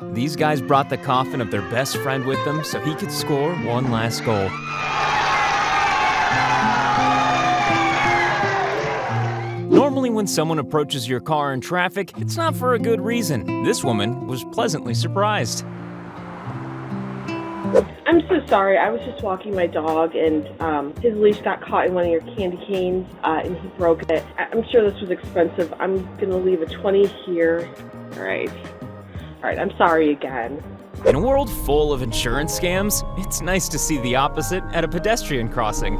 These guys brought the coffin of their best friend with them so he could score one last goal. Normally when someone approaches your car in traffic, it's not for a good reason. This woman was pleasantly surprised. I'm so sorry. I was just walking my dog and his leash got caught in one of your candy canes and he broke it. I'm sure this was expensive. I'm going to leave a 20 here. All right, I'm sorry again. In a world full of insurance scams, it's nice to see the opposite at a pedestrian crossing.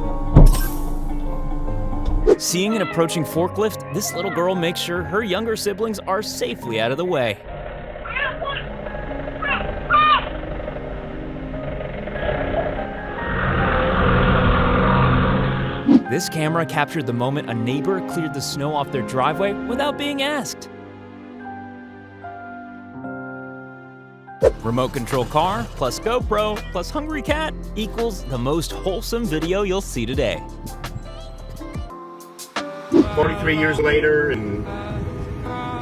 Seeing an approaching forklift, this little girl makes sure her younger siblings are safely out of the way. This camera captured the moment a neighbor cleared the snow off their driveway without being asked. Remote control car plus GoPro plus hungry cat equals the most wholesome video you'll see today. 43 years later, and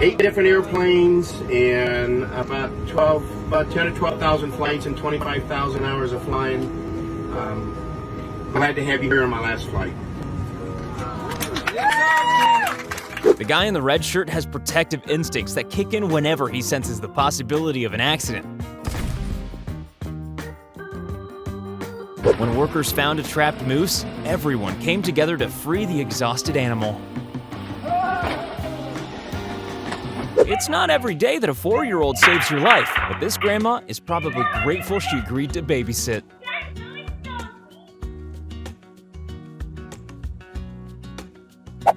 8 different airplanes, and about 10 to 12,000 flights and 25,000 hours of flying. Glad to have you here on my last flight. The guy in the red shirt has protective instincts that kick in whenever he senses the possibility of an accident. When workers found a trapped moose, everyone came together to free the exhausted animal. It's not every day that a 4-year-old saves your life, but this grandma is probably grateful she agreed to babysit.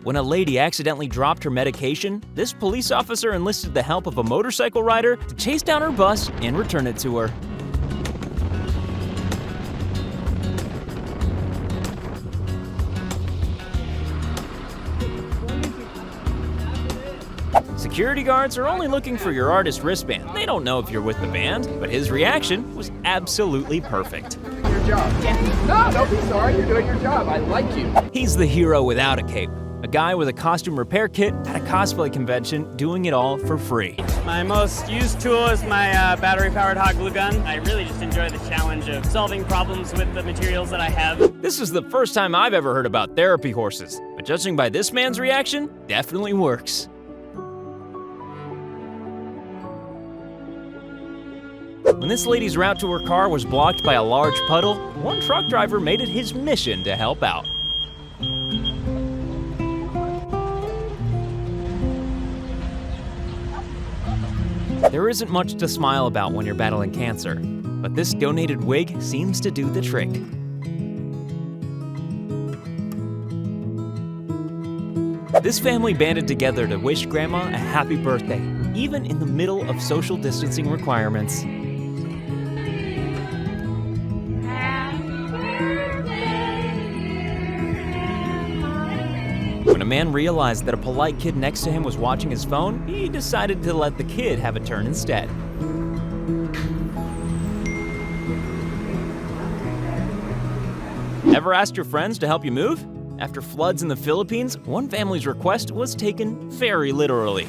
When a lady accidentally dropped her medication, this police officer enlisted the help of a motorcycle rider to chase down her bus and return it to her. Security guards are only looking for your artist wristband. They don't know if you're with the band, but his reaction was absolutely perfect. Your job. No, don't be sorry. You're doing your job. I like you. He's the hero without a cape. A guy with a costume repair kit at a cosplay convention doing it all for free. My most used tool is my battery-powered hot glue gun. I really just enjoy the challenge of solving problems with the materials that I have. This is the first time I've ever heard about therapy horses, but judging by this man's reaction, definitely works. When this lady's route to her car was blocked by a large puddle, one truck driver made it his mission to help out. There isn't much to smile about when you're battling cancer, but this donated wig seems to do the trick. This family banded together to wish Grandma a happy birthday, even in the middle of social distancing requirements. When a man realized that a polite kid next to him was watching his phone, he decided to let the kid have a turn instead. Ever asked your friends to help you move? After floods in the Philippines, one family's request was taken very literally.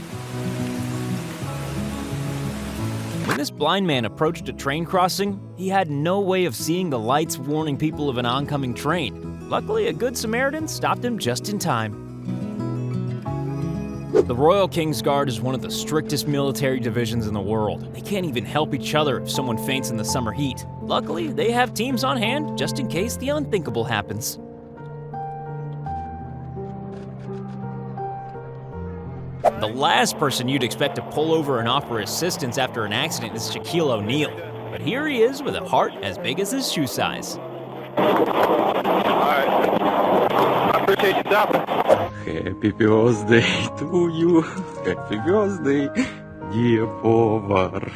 When this blind man approached a train crossing, he had no way of seeing the lights warning people of an oncoming train. Luckily, a good Samaritan stopped him just in time. The Royal King's Guard is one of the strictest military divisions in the world. They can't even help each other if someone faints in the summer heat. Luckily, they have teams on hand just in case the unthinkable happens. The last person you'd expect to pull over and offer assistance after an accident is Shaquille O'Neal. But here he is with a heart as big as his shoe size. Alright. I appreciate you stopping. Happy birthday to you. Happy birthday, dear Povar.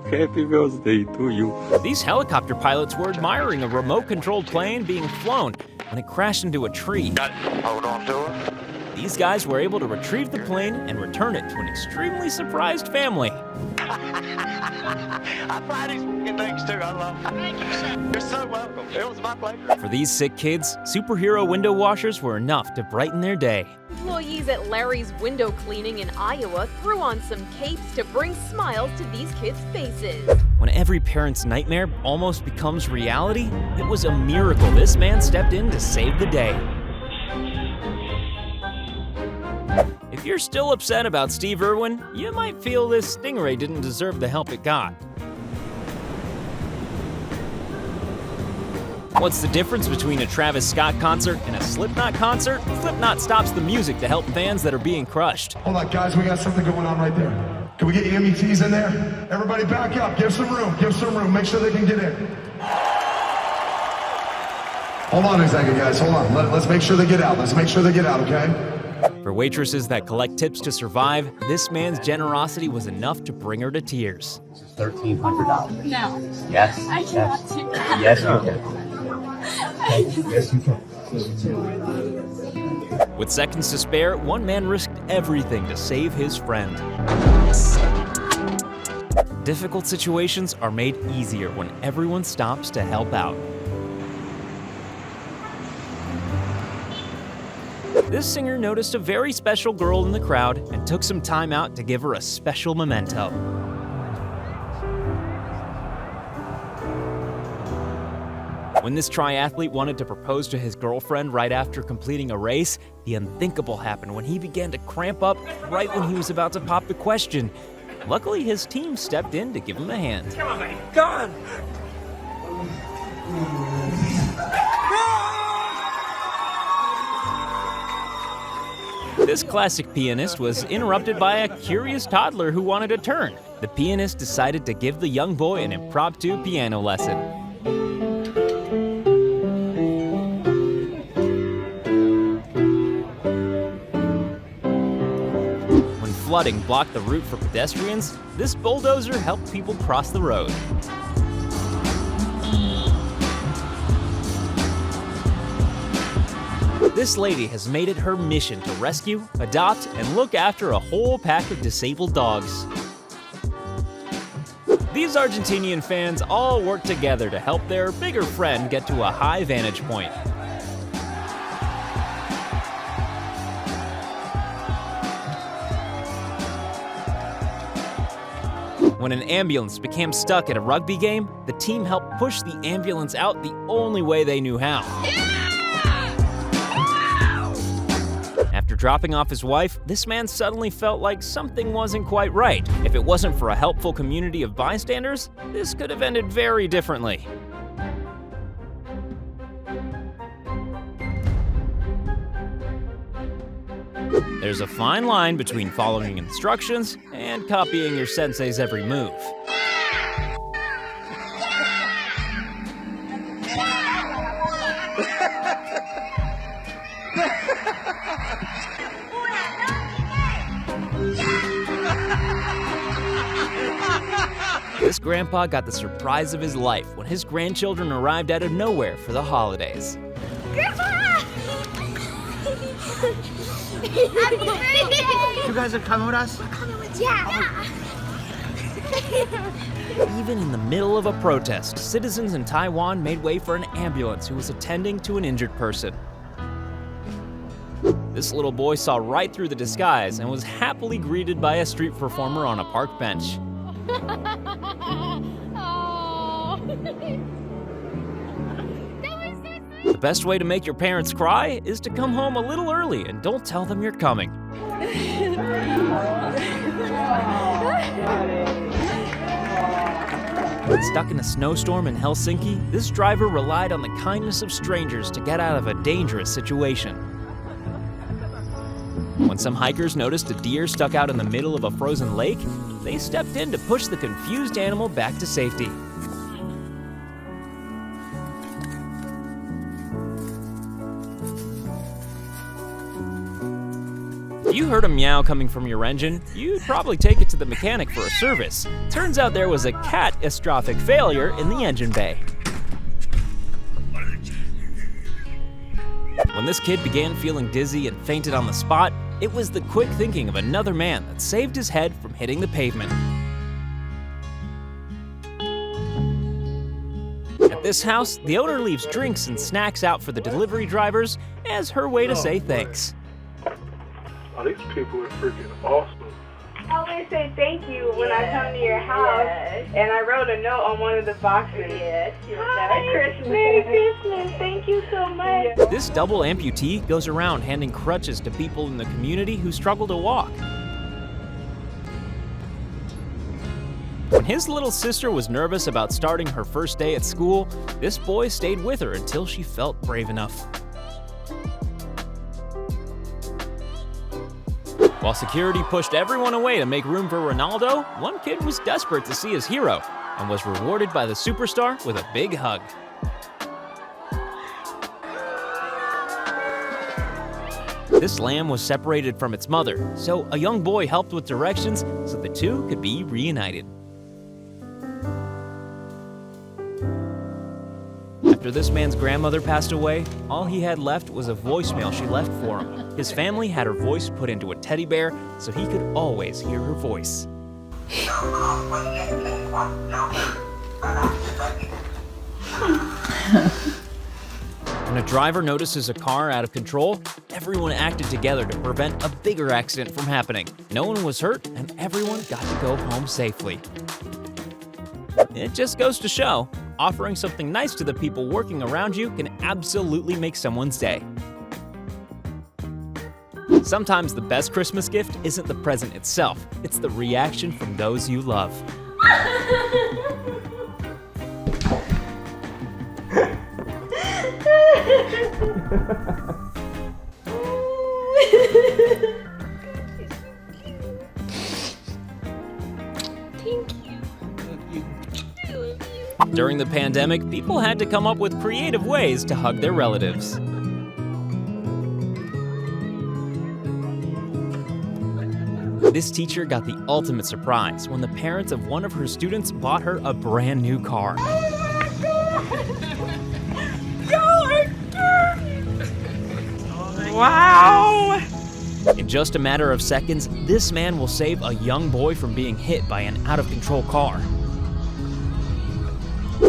Happy birthday to you. These helicopter pilots were admiring a remote-controlled plane being flown when it crashed into a tree. Hold on to it. These guys were able to retrieve the plane and return it to an extremely surprised family. I fly these f***ing things too. I love them. Thank you, sir. You're so welcome. It was my pleasure. For these sick kids, superhero window washers were enough to brighten their day. Employees at Larry's Window Cleaning in Iowa threw on some capes to bring smiles to these kids' faces. When every parent's nightmare almost becomes reality, it was a miracle this man stepped in to save the day. If you're still upset about Steve Irwin, you might feel this stingray didn't deserve the help it got. What's the difference between a Travis Scott concert and a Slipknot concert? Slipknot stops the music to help fans that are being crushed. Hold on, guys, we got something going on right there. Can we get EMTs in there? Everybody back up, give some room, make sure they can get in. Hold on a second, guys, hold on. Let's make sure they get out, okay? For waitresses that collect tips to survive, this man's generosity was enough to bring her to tears. $1,300. No. Yes. I cannot do that. Yes, you can. Yes, you can. With seconds to spare, one man risked everything to save his friend. Difficult situations are made easier when everyone stops to help out. This singer noticed a very special girl in the crowd and took some time out to give her a special memento. When this triathlete wanted to propose to his girlfriend right after completing a race, the unthinkable happened when he began to cramp up right when he was about to pop the question. Luckily, his team stepped in to give him a hand. Oh my God! This classic pianist was interrupted by a curious toddler who wanted a turn. The pianist decided to give the young boy an impromptu piano lesson. When flooding blocked the route for pedestrians, this bulldozer helped people cross the road. This lady has made it her mission to rescue, adopt, and look after a whole pack of disabled dogs. These Argentinian fans all work together to help their bigger friend get to a high vantage point. When an ambulance became stuck at a rugby game, the team helped push the ambulance out the only way they knew how. After dropping off his wife, this man suddenly felt like something wasn't quite right. If it wasn't for a helpful community of bystanders, this could have ended very differently. There's a fine line between following instructions and copying your sensei's every move. This grandpa got the surprise of his life when his grandchildren arrived out of nowhere for the holidays. Grandpa! You guys are coming with us? Yeah. Even in the middle of a protest, citizens in Taiwan made way for an ambulance who was attending to an injured person. This little boy saw right through the disguise and was happily greeted by a street performer on a park bench. The best way to make your parents cry is to come home a little early and don't tell them you're coming. Stuck in a snowstorm in Helsinki, this driver relied on the kindness of strangers to get out of a dangerous situation. When some hikers noticed a deer stuck out in the middle of a frozen lake, they stepped in to push the confused animal back to safety. If you heard a meow coming from your engine, you'd probably take it to the mechanic for a service. Turns out there was a catastrophic failure in the engine bay. When this kid began feeling dizzy and fainted on the spot, it was the quick thinking of another man that saved his head from hitting the pavement. At this house, the owner leaves drinks and snacks out for the delivery drivers as her way to say thanks. Oh, these people are freaking awesome. I always say thank you when I come to your house, and I wrote a note on one of the boxes. Hi, Christmas. Merry Christmas. Thank you so much. This double amputee goes around handing crutches to people in the community who struggle to walk. When his little sister was nervous about starting her first day at school, this boy stayed with her until she felt brave enough. While security pushed everyone away to make room for Ronaldo, one kid was desperate to see his hero and was rewarded by the superstar with a big hug. This lamb was separated from its mother, so a young boy helped with directions so the two could be reunited. After this man's grandmother passed away, all he had left was a voicemail she left for him. His family had her voice put into a teddy bear so he could always hear her voice. When a driver notices a car out of control, everyone acted together to prevent a bigger accident from happening. No one was hurt, and everyone got to go home safely. It just goes to show, offering something nice to the people working around you can absolutely make someone's day. Sometimes the best Christmas gift isn't the present itself, it's the reaction from those you love. During the pandemic, people had to come up with creative ways to hug their relatives. This teacher got the ultimate surprise when the parents of one of her students bought her a brand new car. Wow! In just a matter of seconds, this man will save a young boy from being hit by an out-of-control car.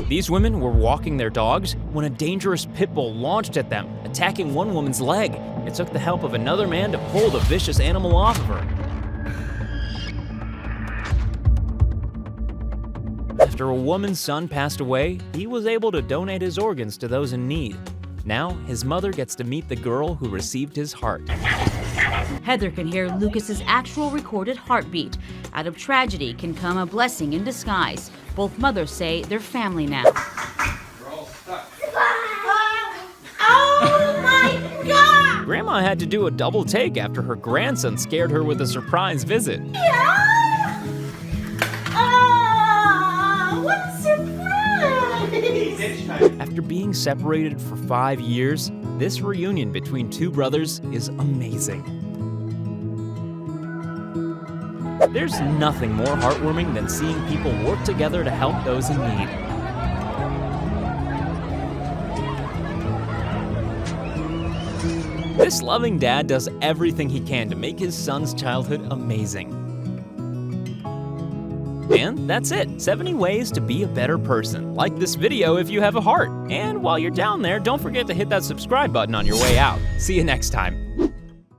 These women were walking their dogs when a dangerous pit bull launched at them, attacking one woman's leg. It took the help of another man to pull the vicious animal off of her. After a woman's son passed away, he was able to donate his organs to those in need. Now, his mother gets to meet the girl who received his heart. Heather can hear Lucas's actual recorded heartbeat. Out of tragedy can come a blessing in disguise. Both mothers say they're family now. Oh my God! Grandma had to do a double take after her grandson scared her with a surprise visit. Yeah! Oh, what a surprise! After being separated for 5 years, this reunion between two brothers is amazing. There's nothing more heartwarming than seeing people work together to help those in need. This loving dad does everything he can to make his son's childhood amazing. And that's it, 70 ways to be a better person. Like this video if you have a heart. And while you're down there, don't forget to hit that subscribe button on your way out. See you next time.